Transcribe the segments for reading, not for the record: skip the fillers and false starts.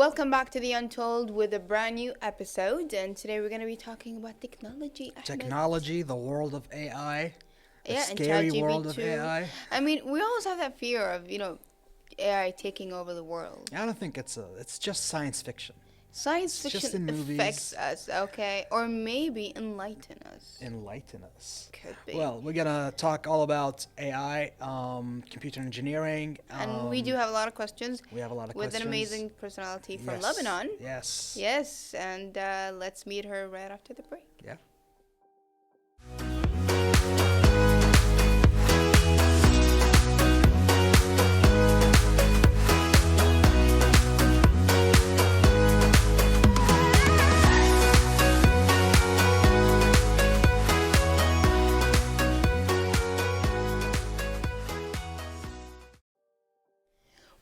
Welcome back to the Untold with a brand new episode, and today we're going to be talking about technology. Ahmed. Technology, the world of AI, the Yeah, scary and ChatGPT world of too. AI. I mean, we always have that fear of AI taking over the world. I don't think it's just science fiction. Science It's just fiction in affects movies. us, okay, or maybe enlighten us. Enlighten us. Could be. Well, we're gonna talk all about AI, computer engineering. And we do have a lot of questions We have a lot of with questions. an amazing personality from Yes. Lebanon. Yes. Yes, and let's meet her right after the break. Yeah.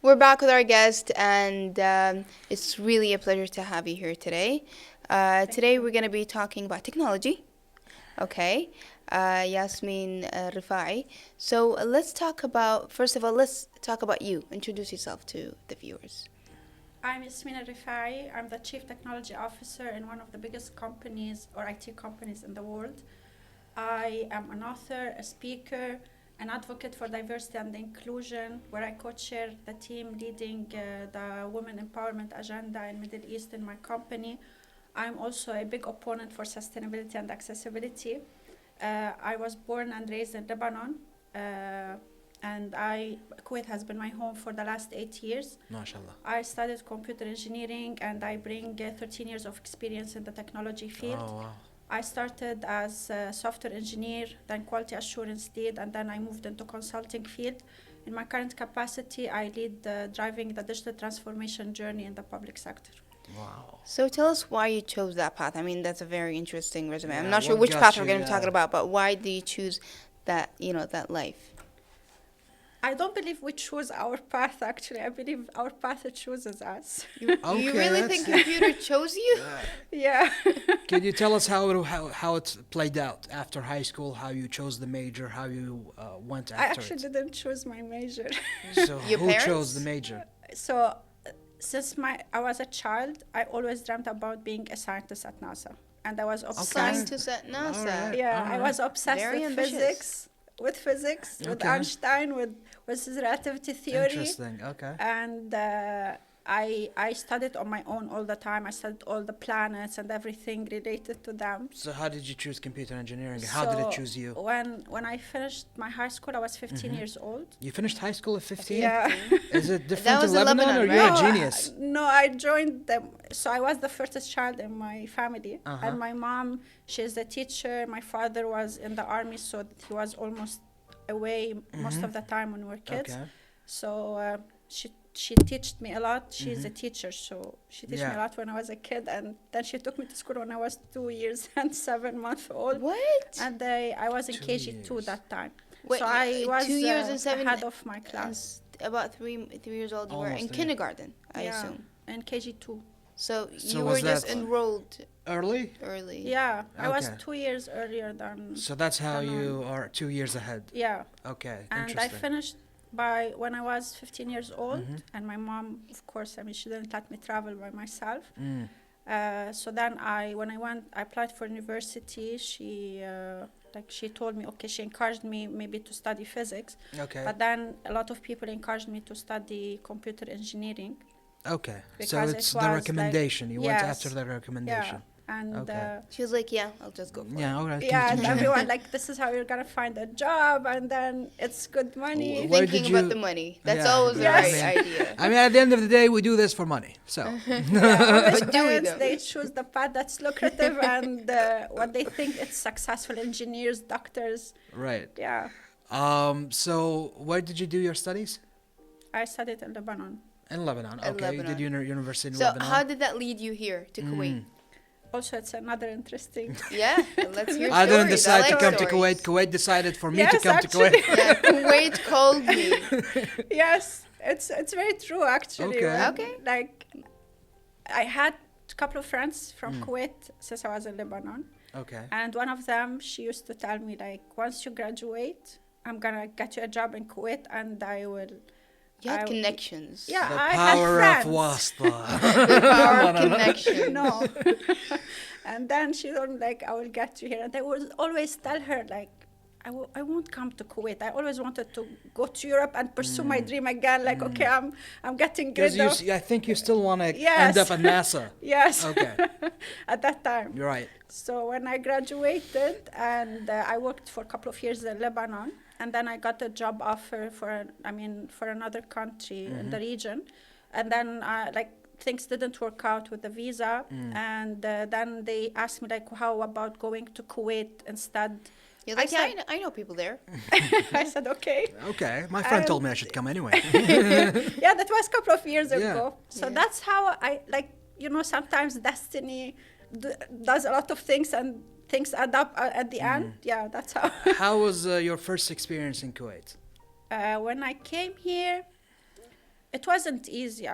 We're back with our guest, and it's really a pleasure to have you here today. Today we're going to be talking about technology. Okay, Yasmine Rifai. So first of all, let's talk about you. Introduce yourself to the viewers. I'm Yasmine Rifai. I'm the Chief Technology Officer in one of the biggest companies or IT companies in the world. I am an author, a speaker, an advocate for diversity and inclusion, where I co-chair the team leading the women empowerment agenda in Middle East in my company. I'm also a big opponent for sustainability and accessibility. I was born and raised in Lebanon, and Kuwait has been my home for the last 8 years. MashaAllah. I studied computer engineering, and I bring 13 years of experience in the technology field. Oh wow. I started as a software engineer, then quality assurance lead, and then I moved into consulting field. In my current capacity, I lead driving the digital transformation journey in the public sector. Wow. So tell us why you chose that path. I mean, that's a very interesting resume. Yeah, I'm not sure what which got path you, we're going to be talking yeah. about, but why do you choose that, that life? I don't believe we choose our path, actually. I believe our path chooses us. You really that's- think computer chose you? Yeah. Can you tell us how it played out after high school? How you chose the major? How you went I after actually it? didn't choose my major. So Your who parents? chose the major? So since I was a child, I always dreamt about being a scientist at NASA. And I was obsessed. Scientist at NASA. Alright. Yeah, I was obsessed Very with ambitious. physics, with Okay. Einstein, with relativity theory. Interesting. Okay. And I studied on my own all the time. I studied all the planets and everything related to them. So how did you choose computer engineering? How did it So choose you? When I finished my high school, I was 15 years old. You finished high school at 15? Yeah. Is it different was in in Lebanon, Lebanon, or you're right? a genius? No, I joined them. So I was the first child in my family. Uh-huh. And my mom, she's a teacher. My father was in the army, so he was almost away most of the time when we were kids. Okay. So she taught me a lot. She's a teacher, so she taught me Yeah. a lot when I was a kid. And then she took me to school when I was 2 years and 7 months old. What? And I was in 2 KG2 years. that time. Wait, so I was 2 years and 7 ahead of my class. About 3 years old, you were Almost, in yeah. kindergarten, I Yeah, assume. in KG2. So So you was were just that- enrolled Early? early. Yeah, I was Okay. 2 years earlier than. So that's how Than you are 2 years ahead. Yeah, Okay. and I Interesting. finished when I was 15 years old, and my mom, of course, I mean, she didn't let me travel by myself. Mm. So then when I applied for university. She told me, okay, she encouraged me maybe to study physics, Okay. but then a lot of people encouraged me to study computer engineering. Okay. So Because it's it the was recommendation. You went yes. after the recommendation. Yeah, and Okay. She was like, yeah, I'll just go for Yeah. it. All right. yeah, and continue. everyone like, this is how you're gonna find a job, and then it's good money. Where Thinking did about you- the money. That's Yeah, always the yes. right idea. I mean, at the end of the day, we do this for money. So. Always But do we parents, though? they choose the path that's lucrative and what they think it's successful: engineers, doctors. Right. Yeah, So where did you do your studies? I studied in Lebanon. In Lebanon. In Okay. You did Lebanon. university in So Lebanon. how did that lead you here to Kuwait? Also, it's another interesting. Yeah, let's hear I didn't stories. decide to like come to stories. Kuwait. Kuwait decided for me Yes, to come actually. to Kuwait. Yeah, Kuwait called me. Yes, it's very true actually. Okay. Okay. Like, I had a couple of friends from Kuwait since I was in Lebanon. Okay. And one of them, she used to tell me, like, once you graduate, I'm gonna get you a job in Kuwait, and I will You had I- connections. Yeah, The I had power of friends. wasta. The power of connection. No. And then she told me, like, I will get you here. And I would always tell her, like, I won't come to Kuwait. I always wanted to go to Europe and pursue my dream again. Like, okay, I'm getting Because rid of. I think you still want to Yes. end up at NASA. Yes. Okay. At that time. You're right. So when I graduated, and I worked for a couple of years in Lebanon, and then I got a job offer for another country in the region, and then like things didn't work out with the visa, and then they asked me, like, how about going to Kuwait instead? You're like, I yeah, I know people there. I said okay. Okay. My friend told me I should come anyway. Yeah, that was a couple of years Yeah. ago. So Yeah. that's how I, like, sometimes destiny does a lot of things, and things add up at the end. Yeah, that's how. How was your first experience in Kuwait? When I came here, it wasn't easy.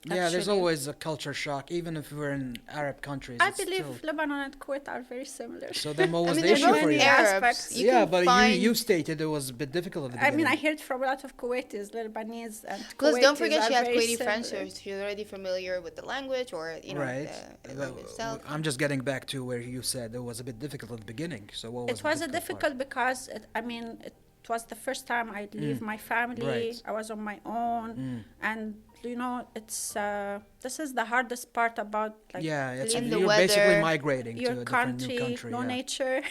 Yeah, there's actually. always a culture shock, even if we're in Arab countries. I it's believe still- Lebanon and Kuwait are very similar. So then what I was mean, the they're issue both for you? Arab. Arabs. aspects. You Yeah, can but find... you stated it was a bit difficult at the I beginning. mean, I heard from a lot of Kuwaitis, Lebanese, and Plus, don't Kuwaitis forget are she has very Kuwaiti friends, so similar. she's already familiar with the language, or Right. the language itself. I'm just getting back to where you said it was a bit difficult at the beginning. So what was It was the a difficult difficult because it was the first time I'd leave my family. Right. I was on my own, and it's this is the hardest part about, part? like, Yeah, it's In the you're basically weather, migrating to your a different new country, country. no yeah. nature.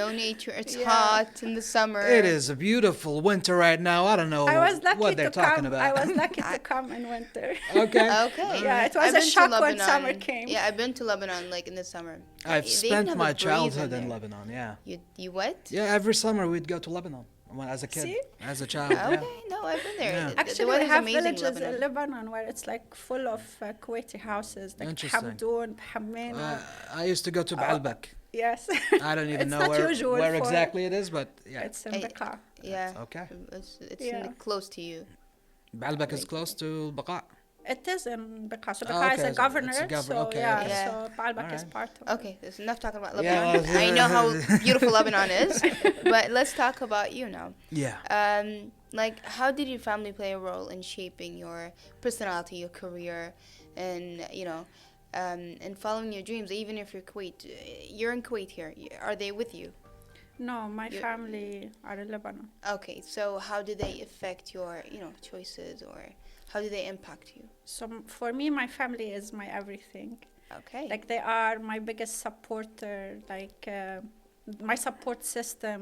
No nature. It's Yeah. hot in the summer. It is a beautiful winter right now. I don't know I was lucky what they're to talking come. about. I was lucky to come in winter. Okay. Okay. Yeah, it was I've a been to shock when Lebanon. summer came. Yeah, I've been to Lebanon like in the summer. I've They even spent have a my breeze childhood in there. Lebanon. Yeah. You what? Yeah, every summer we'd go to Lebanon as a kid, See? as a child. Okay, Yeah. no, I've been there. Yeah. The Actually, we weather's have amazing in villages in Lebanon. Lebanon where it's like full of Kuwaiti houses, like Interesting. Hamdoun, Hamena. I used to go to Baalbek. Yes, I don't even It's know not where, usual where for- exactly it is, but yeah. it's in I- Beqa. Yeah. Okay. It's Yeah. close to you. Baalbek is close to Baqa. It is in Beqa. So Oh, Beqa is okay, a so governor. it's a governor, So okay, yeah, okay. Yeah. so Baalbek is Alright. part of it. Okay, there's enough talking about Yeah, Lebanon. well, I know how beautiful Lebanon is, but let's talk about you now. Yeah. Like, how did your family play a role in shaping your personality, your career, and and following your dreams? Even if you're in Kuwait here. Are they with you? No, my You- family are in Lebanon. Okay, so how do they affect your choices, or how do they impact you? So for me, my family is my everything. Okay. Like, they are my biggest supporter, like my support system,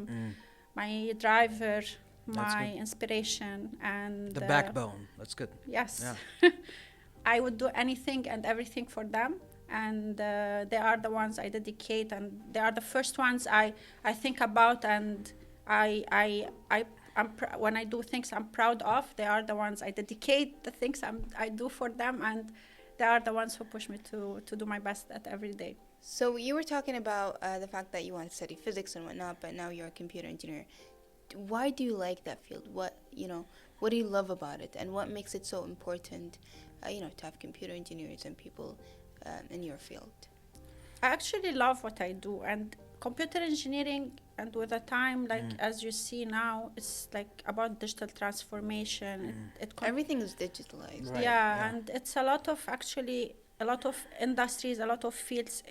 my driver, my good. inspiration, and The backbone. That's good. Yes. Yeah. I would do anything and everything for them, and they are the ones I dedicate, and they are the first ones I think about, and when I do things I'm proud of, they are the ones I dedicate the things I do for them, and they are the ones who push me to do my best at every day. So you were talking about the fact that you want to study physics and whatnot, but now you're a computer engineer. Why do you like that field? What do you love about it, and what makes it so important, to have computer engineers and people in your field? I actually love what I do, and computer engineering, and with the time, like as you see now, it's like about digital transformation. Everything is digitalized. Right, yeah, yeah. and it's a lot of industries, a lot of fields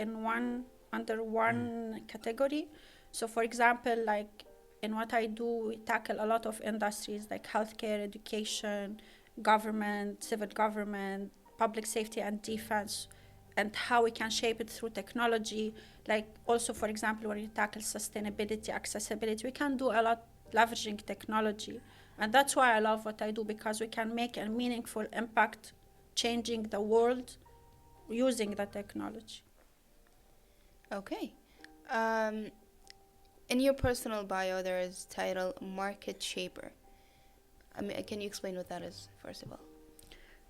under one category. So for example, like in what I do, we tackle a lot of industries like healthcare, education, government, civil government, public safety and defense, and how we can shape it through technology. Like also, for example, when you tackle sustainability, accessibility, we can do a lot leveraging technology. And that's why I love what I do, because we can make a meaningful impact changing the world using the technology. Okay. In your personal bio, there is title Market Shaper. I mean, can you explain what that is, first of all?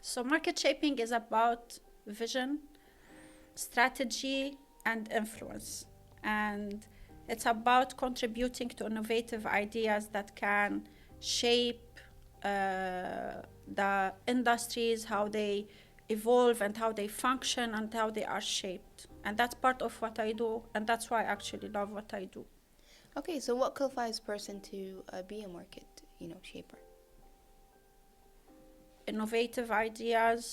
So market shaping is about vision, strategy, and influence. And it's about contributing to innovative ideas that can shape the industries, how they evolve and how they function and how they are shaped. And that's part of what I do, and that's why I actually love what I do. Okay, so what qualifies a person to be a market, shaper? innovative ideas,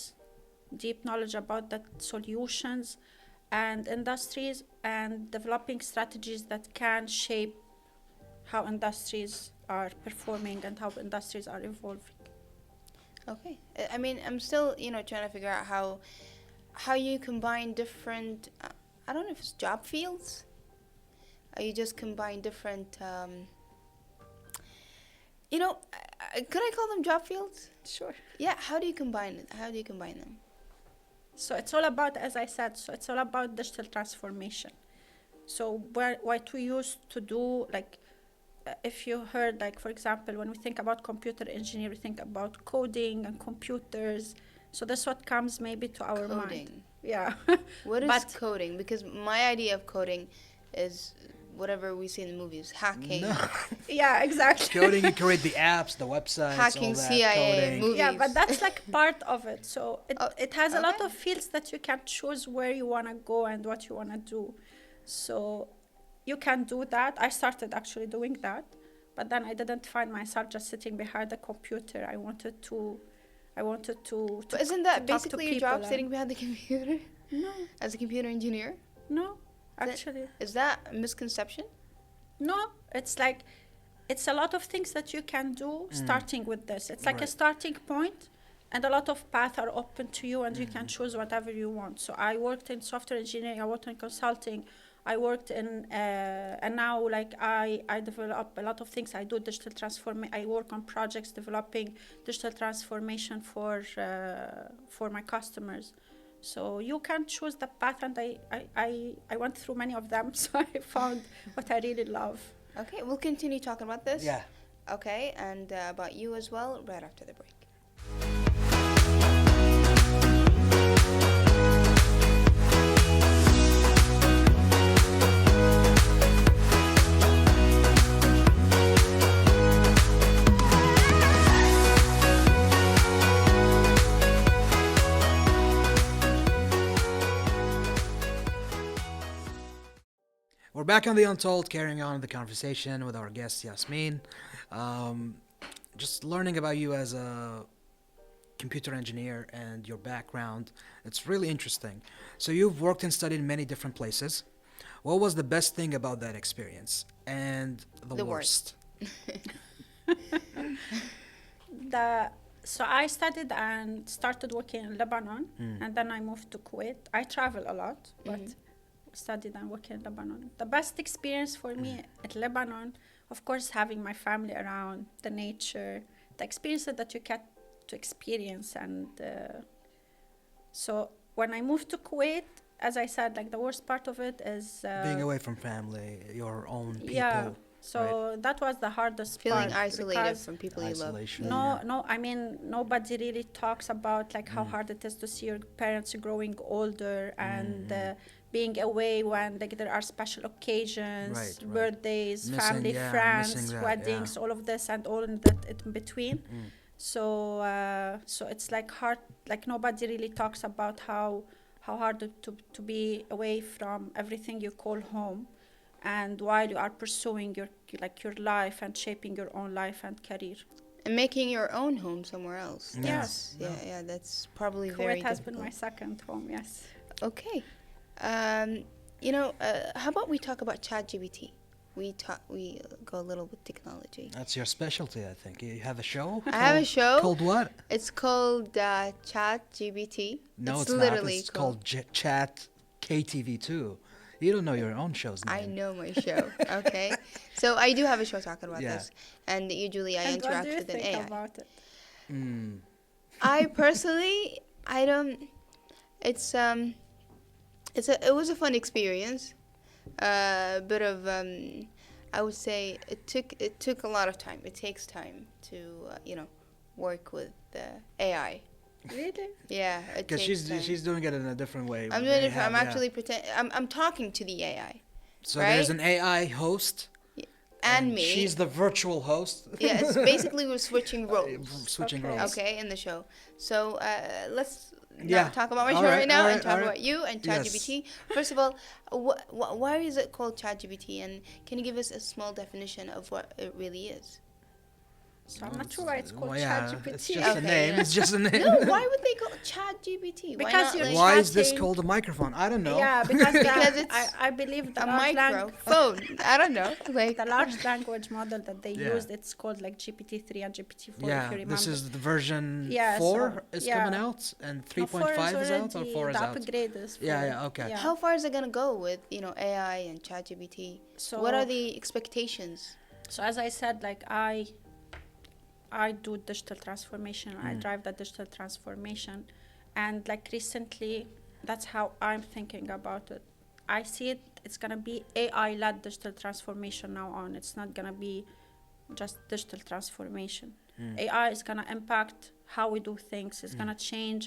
deep knowledge about the solutions and industries, and developing strategies that can shape how industries are performing and how industries are evolving. Okay. I mean, I'm still, trying to figure out how you combine different, I don't know if it's job fields. Or you just combine different, could I call them job fields? Sure. Yeah. How do you combine it? How do you combine them? So it's all about, as I said, it's all about digital transformation. So what we used to do, like, if you heard, like, for example, when we think about computer engineer, we think about coding and computers. So that's what comes maybe to our mind. Coding. Yeah. What is But- coding? Because my idea of coding is whatever we see in the movies, hacking. No. Yeah, exactly. Coding, you create the apps, the websites, Hacking all that, CIA coding. movies. Yeah, but that's like part of it. So it has a lot okay. of fields that you can choose where you want to go and what you want to do. So you can do that. I started actually doing that, but then I didn't find myself just sitting behind the computer. I wanted to But isn't that to talk to basically your people job, and- sitting behind the computer No, as a computer engineer? no, actually. Is that a misconception? No, it's like, it's a lot of things that you can do starting with this. It's like a Right. starting point, and a lot of paths are open to you, and you can choose whatever you want. So I worked in software engineering, I worked in consulting, I worked in, and now like I develop a lot of things. I do digital transformation. I work on projects developing digital transformation for my customers. So you can choose the path, and I went through many of them, so I found what I really love. Okay, we'll continue talking about this. Yeah. Okay, and about you as well, right after the break. We're back on the Untold, carrying on the conversation with our guest Yasmine. Just learning about you as a computer engineer and your background. It's really interesting. So you've worked and studied in many different places. What was the best thing about that experience and the worst? So I studied and started working in Lebanon, and then I moved to Kuwait. I travel a lot, but studied and worked in Lebanon. The best experience for me at Lebanon, of course, having my family around, the nature, the experiences that you get to experience. And so when I moved to Kuwait, as I said, like the worst part of it is Being away from family, your own people. yeah. So that was the hardest Feeling part. isolated because from people you love. Isolation. No, I mean, nobody really talks about like how hard it is to see your parents growing older and being away when like there are special occasions, Right. birthdays, Missing- family, yeah, friends, missing that, weddings, yeah. all of this and all in that in between. So it's like hard, like nobody really talks about how hard it to be away from everything you call home, and while you are pursuing your life and shaping your own life and career. And making your own home somewhere else. Yes. Yeah, that's probably very Kuwait has difficult. been my second home, yes. Okay. How about we talk about ChatGPT? We go a little with technology. That's your specialty, I think. You have a show? I have a show. Called what? It's called ChatGPT. No, it's literally not. It's called Chat KTV2. You don't know your own show's name. I know my show. Okay. So I do have a show talking about Yeah. this, and usually I And what interact do you with an think AI. about it? I personally, I don't. It was a fun experience. Bit of I would say it took a lot of time. It takes time to work with the AI. Really? Yeah, it Because takes time. she's doing it in a different way. I'm They doing it. I'm have- yeah. actually I'm talking to the AI So right? there's an AI host. and me. She's the virtual host. Yeah, it's basically we're switching roles. Switching Okay. roles. Okay, in the show. So let's Yeah. not talk about my All show right, right now all and right, talk all right. about you and Yes. ChatGPT. First of all, why is it called ChatGPT? And can you give us a small definition of what it really is? So I'm not sure why it's called Well, yeah, ChatGPT. it's just a Okay, name. yeah. It's just a name. No, why would they call it Chat GPT? Because you're Why is this chatting. called a microphone? I don't know. Yeah, because, Because it's I believe the a large microphone. I don't know. Like the large language model that they Yeah. used, it's called like GPT-3 and GPT-4, if you Yeah, remember. this is the version Yeah, 4 so- is yeah. coming out, and No, 3.5 is out, or already- 4 is the out? upgrade is 4. Yeah, yeah, okay. how far is it gonna go with AI and ChatGPT? So What are the expectations? So as I said, like I do digital transformation. I drive the digital transformation, and like recently, that's how I'm thinking about it. I see it. It's gonna be AI-led digital transformation now on. It's not gonna be just digital transformation. AI is gonna impact how we do things. It's gonna change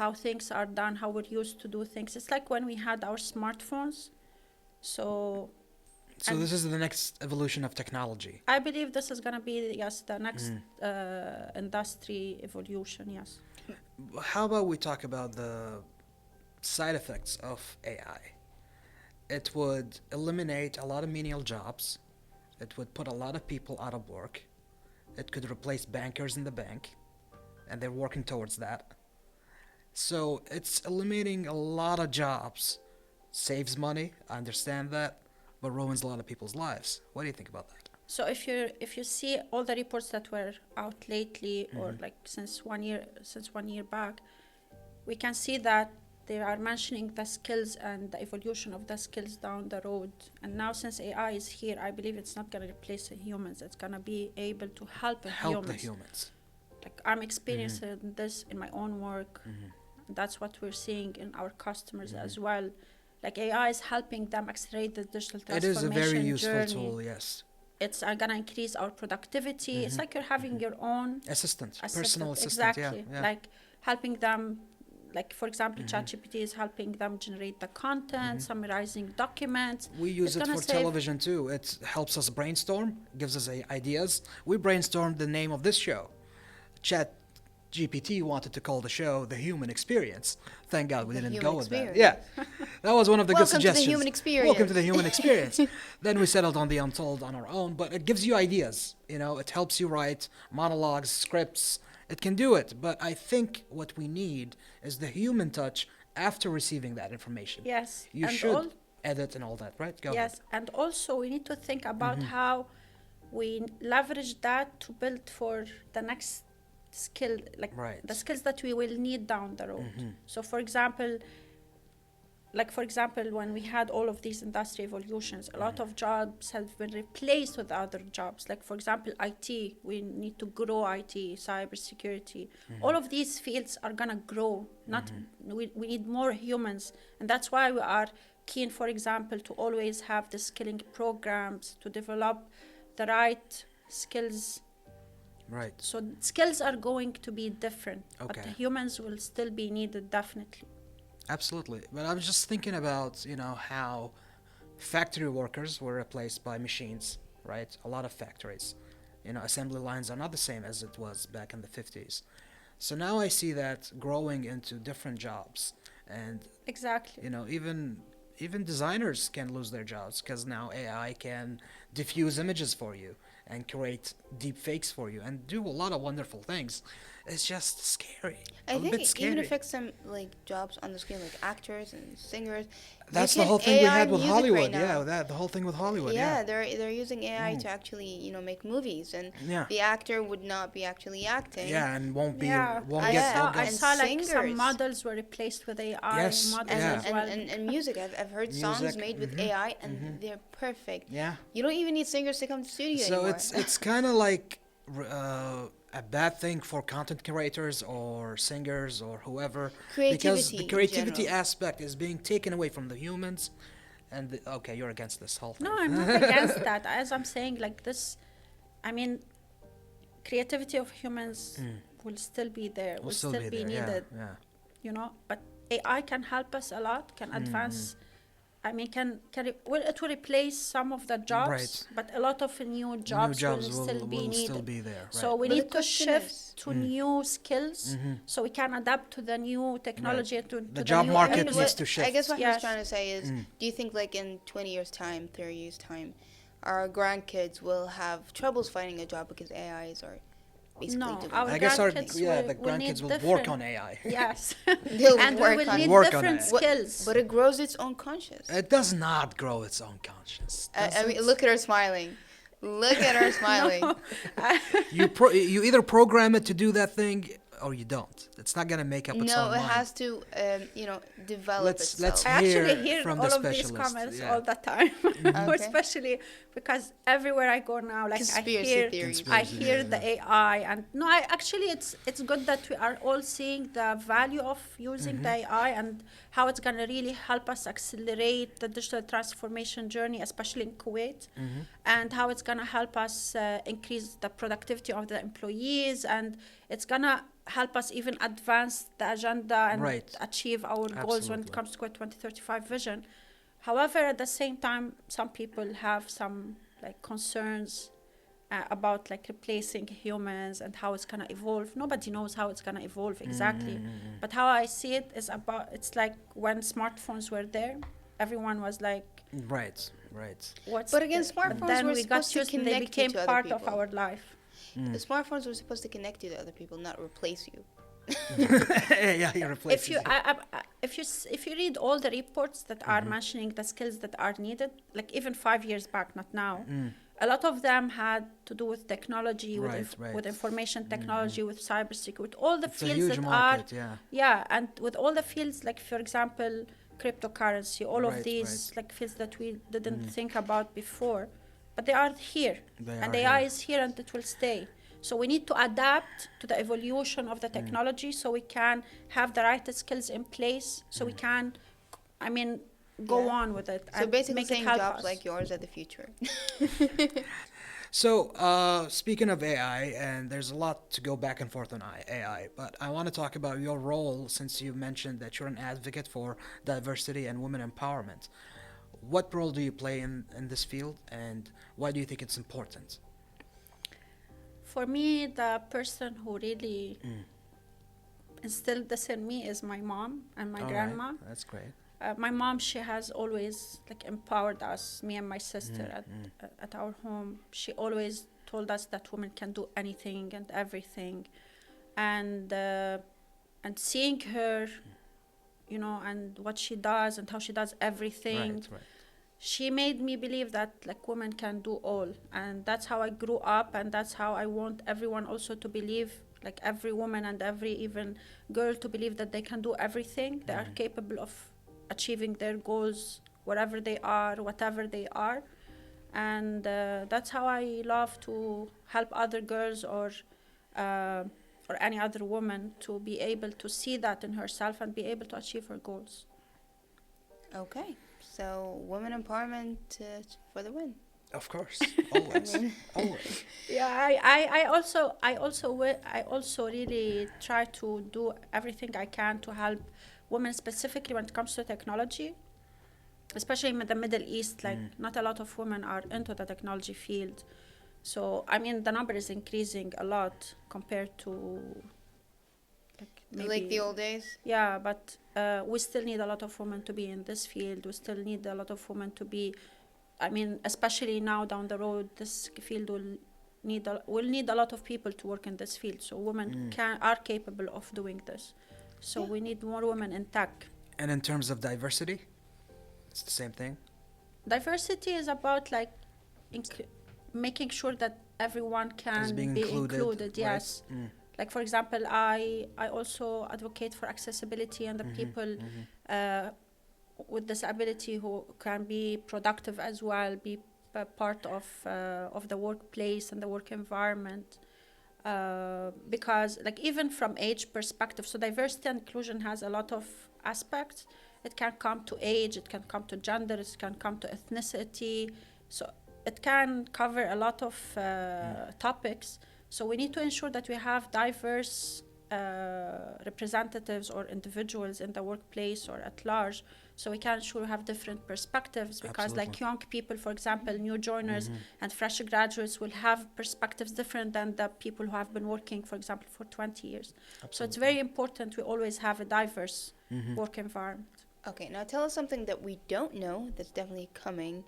how things are done, how we're used to do things. It's like when we had our smartphones. So So this is the next evolution of technology. I believe this is going to be, yes, the next industry evolution, yes. How about we talk about the side effects of AI? It would eliminate a lot of menial jobs. It would put a lot of people out of work. It could replace bankers in the bank, and they're working towards that. So it's eliminating a lot of jobs. Saves money, I understand that, but ruins a lot of people's lives. What do you think about that? So if you see all the reports that were out lately, or like since 1 year back, we can see that they are mentioning the skills and the evolution of the skills down the road. And now since AI is here, I believe it's not going to replace the humans. It's going to be able to help Help the humans. humans. Like I'm experiencing this in my own work. That's what we're seeing in our customers as well. Like AI is helping them accelerate the digital It transformation is a very useful journey. tool, yes. It's gonna increase our productivity. It's like you're having your own Assistant, personal assistant, exactly. yeah. Like helping them. Like for example, ChatGPT is helping them generate the content, summarizing documents. We use It's it gonna for save- television too. It helps us brainstorm, gives us ideas. We brainstormed the name of this show. Chat GPT wanted to call the show The Human Experience. Thank God we The didn't Human go with that. Experience. Yeah, that was one of the good Welcome to the suggestions. Human Experience. Welcome to the Human Experience. Then we settled on the Untold on our own, but it gives you ideas. You know, it helps you write monologues, scripts. It can do it, but I think what we need is the human touch after receiving that information. Yes, You and should all- edit and all that, right? Go yes, and also we need to think about how we leverage that to build for the next skill, like Right. the skills that we will need down the road. So for example, when we had all of these industry evolutions, a lot of jobs have been replaced with other jobs. Like for example, IT, we need to grow IT, cybersecurity. All of these fields are gonna grow. We need more humans, and that's why we are keen, for example, to always have the skilling programs to develop the right skills. Right. So skills are going to be different, but Okay. the humans will still be needed, definitely. Absolutely. But I was just thinking about, how factory workers were replaced by machines, right? A lot of factories. Assembly lines are not the same as it was back in the 50s. So now I see that growing into different jobs. And, Exactly. even designers can lose their jobs because now AI can diffuse images for you and create deep fakes for you and do a lot of wonderful things. It's just scary. I a think bit it scary. even affects some like jobs on the screen, like actors and singers. That's You the can whole thing we AI had with music Hollywood. right now. The whole thing with Hollywood. Yeah, Yeah. they're using AI to actually make movies, and Yeah. the actor would not be actually acting. Yeah, and won't be Yeah, won't I get yeah, saw, won't I get and saw like some singers. models were replaced with AI Yes, models yeah. as well. And music. I've heard songs Music, made with AI, and they're perfect. yeah. You don't even need singers to come to the studio So anymore. it's kind of like a bad thing for content creators or singers or whoever because Creativity the in creativity general. aspect is being taken away from the humans. And okay, you're against this whole thing. No, I'm not against that. As I'm saying, like this, I mean, creativity of humans will still be there, will still be there. needed, Yeah. But AI can help us a lot, can advance. I mean, it will replace some of the jobs, Right. but a lot of new jobs, will still be needed. still be there. Right. So we But need the to question shift is- to new skills so we can adapt to the new technology, to The the job new market input. needs to shift. I guess what he was Yes. trying to say is, do you think like in 20 years' time, 30 years' time, our grandkids will have troubles finding a job because AIs are basically No, doing our I guess our grandkids the will need grandkids will work different- on AI. Yes. They'll And we work will on need it. Work on different it. skills. But it grows its own conscience. It does not grow its own conscience. I mean, does it? look at her smiling. Look at her smiling. No. You either program it to do that thing or you don't. It's not gonna make up its No, own it mind. has to, develop Let's itself. I actually hear hear from all the of these specialist, comments yeah. all the time, Okay. especially because everywhere I go now, like Conspiracy theories. I hear the AI, and no, I actually it's good that we are all seeing the value of using the AI and how it's gonna really help us accelerate the digital transformation journey, especially in Kuwait, and how it's gonna help us increase the productivity of the employees, and it's gonna help us even advance the agenda and Right. achieve our goals when it Absolutely. comes to 2035 vision. However, at the same time, some people have some like concerns about like replacing humans and how it's gonna evolve. Nobody knows how it's gonna evolve exactly. But how I see it is it's like when smartphones were there, everyone was like, Right. what's But again, the-" smartphones then were we got supposed to used and they connect you became to other part of people. our life. The smartphones were supposed to connect you to other people, not replace you. Yeah, you replace If you if you read all the reports that are mentioning the skills that are needed, like even 5 years back, not now, a lot of them had to do with technology, Right. with information technology, with cybersecurity, all the It's a fields huge that market, are yeah. and with all the fields, like for example, cryptocurrency, all of Right, these right. like fields that we didn't think about before, but they are here, They and are AI here. is here and it will stay. So we need to adapt to the evolution of the technology so we can have the right skills in place so we can, I mean, go Yeah. on with it So and basically make it saying help jobs us. like yours are the future. So, speaking of AI, and there's a lot to go back and forth on AI, but I want to talk about your role since you mentioned that you're an advocate for diversity and women empowerment. What role do you play in this field, and why do you think it's important? For me, the person who really instilled this in me is my mom and my All grandma. right, that's great. My mom, she has always like empowered us, me and my sister at our home. She always told us that women can do anything and everything, and seeing her, you know, and what she does and how she does everything. Right. She made me believe that like women can do all, and that's how I grew up, and that's how I want everyone also to believe, like every woman and every even girl to believe that they can do everything. They are capable of achieving their goals wherever they are, whatever they are, and that's how I love to help other girls or any other woman to be able to see that in herself and be able to achieve her goals. Okay, so women empowerment for the win. Of course, always, always. Yeah, I also really try to do everything I can to help women, specifically when it comes to technology, especially in the Middle East. Like not a lot of women are into the technology field, so I mean the number is increasing a lot compared to Like the old days? Yeah, but we still need a lot of women to be in this field. We still need a lot of women to be, I mean, especially now down the road, this field will need a lot of people to work in this field. So women are capable of doing this. So we need more women in tech. And in terms of diversity, it's the same thing. Diversity is about like making sure that everyone can being be included, included. right? Yes. Like for example, I also advocate for accessibility and the people with disability who can be productive as well, be part of the workplace and the work environment. Because like even from age perspective, so diversity and inclusion has a lot of aspects. It can come to age, it can come to gender, it can come to ethnicity. So it can cover a lot of topics. So we need to ensure that we have diverse representatives or individuals in the workplace or at large, so we can ensure we have different perspectives, because like young people, for example, new joiners and fresh graduates will have perspectives different than the people who have been working, for example, for 20 years. So it's very important we always have a diverse work environment. Okay, now tell us something that we don't know that's definitely coming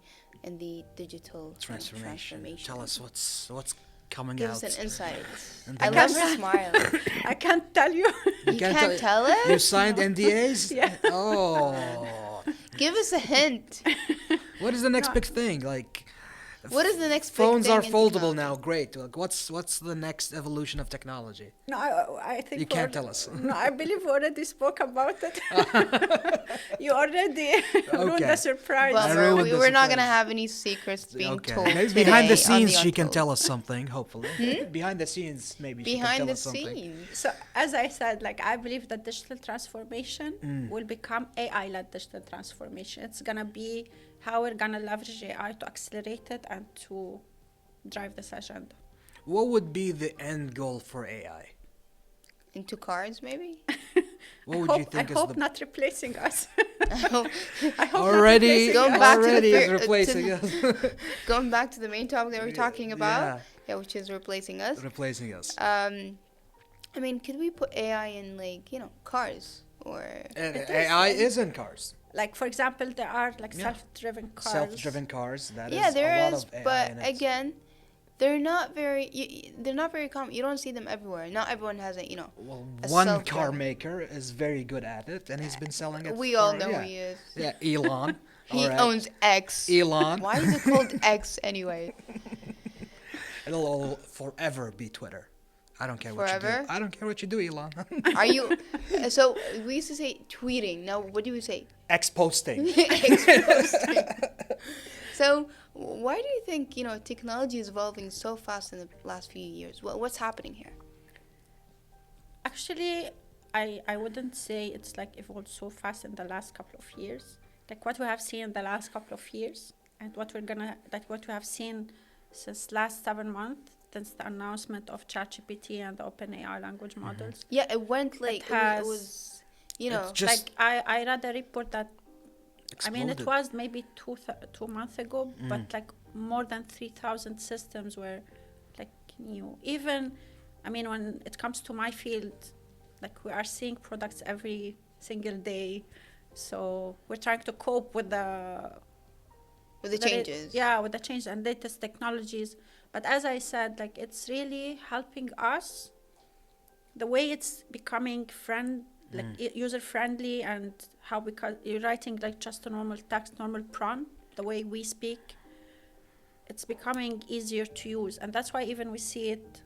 in the digital Transformation. Tell us what's coming Give out. us an insight. And I then love let's- the smile. I can't tell you. You can't tell us? You signed NDAs? Yeah. Oh. Give us a hint. What is the next No. big thing? Like, What is the next big phones thing are in foldable technology? now. Great. Like, what's the next evolution of technology? No, I think You can't tell us. No, I believe we already spoke about it. You already ruined Okay. the surprise. I Bummer. ruined the We're not gonna surprise. have any secrets being Okay. told Maybe today behind the on scenes she can Untold. tell us something. Hopefully. Behind the scenes, maybe she can Behind tell the us something. scenes. So as I said, like I believe that digital transformation will become AI-led digital transformation. It's gonna be how we're gonna leverage AI to accelerate it and to drive this agenda. What would be the end goal for AI? Into cards, maybe? What would you think I is hope the not replacing us. I hope- I hope already not Going back to the already is fir- replacing to- us? Going back to the main topic that we're talking about, Yeah. yeah, which is replacing us. Replacing us. I mean, could we put AI in cars or? And It is, AI is in cars. Like for example, there are like Yeah. self-driven cars. Self-driven cars. That is Yeah, there a lot is, of AI but in it. again, they're not very. They're not very common. You don't see them everywhere. Not everyone has a. Well, a one car self-driven. maker is very good at it, and he's been selling it. We all for- know yeah. who he is. Yeah, Elon. He Alright. owns X. Elon. Why is it called X anyway? It'll all forever be Twitter. I don't care what you Forever? do. I don't care what you do, Elon. Are you? So we used to say tweeting. Now what do we say? Exposting. Exposting. So why do you think technology is evolving so fast in the last few years? What's happening here? Actually, I wouldn't say it's like evolved so fast in the last couple of years. Like what we have seen in the last couple of years and what we have seen since last 7 months, since the announcement of ChatGPT and the OpenAI language models. Yeah, it went like it has- was It's just Like I read a report that I mean it exploded. was maybe 2 months ago, but like more than 3,000 systems were like new. Even I mean when it comes to my field, like we are seeing products every single day, so we're trying to cope with the changes. with the change and latest technologies. But as I said, like it's really helping us. The way it's becoming user friendly, and how because you're writing like just a normal text, normal prompt, the way we speak, it's becoming easier to use, and that's why even we see it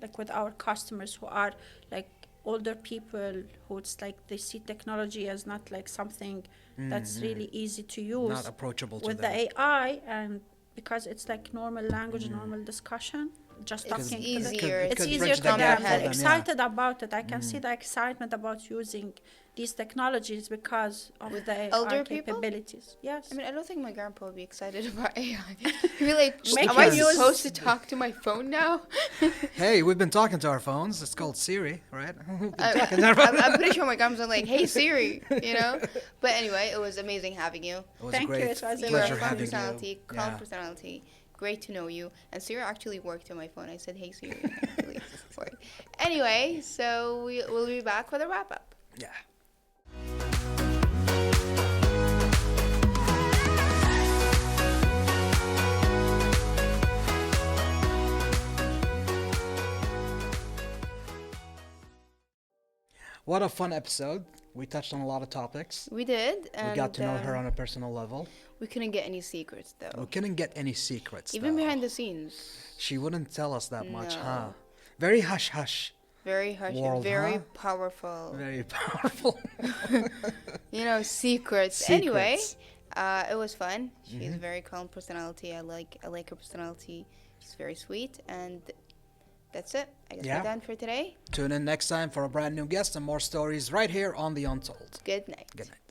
like with our customers who are like older people who it's like they see technology as not like something that's really easy to use Not approachable to with them. the AI, and because it's like normal language, normal discussion, just It's talking to easier. them. It's could easier bridge to the them. gap for They're them, excited about it. I can see the excitement about using these technologies because of With the elder AI people? capabilities. Yes. I mean, I don't think my grandpa would be excited about AI. He'd be like, Make am I him use- supposed to talk to my phone now? Hey, we've been talking to our phones. It's called Siri, right? We've been I, talking to our phones. I'm pretty sure my grandma's like, hey Siri, But anyway, it was amazing having you. It was Thank a you, great it was You're pleasure a fun having personality, you. calm Yeah. personality. Great to know you. And Siri actually worked on my phone. I said, hey Siri. and it actually worked. Anyway, so we'll be back with a wrap up. Yeah. What a fun episode. We touched on a lot of topics. We did. And, We got to know her on a personal level. We couldn't get any secrets We though. couldn't get any secrets. Even though. behind the scenes. She wouldn't tell us that much, No. huh? Very hush hush. Very hush, World, very huh? powerful. Very powerful. Secrets. Anyway, Secrets. it was fun. She's a very calm personality. I like her personality. She's very sweet, and that's it. I guess Yeah. we're done for today. Tune in next time for a brand new guest and more stories right here on The Untold. Good night. Good night.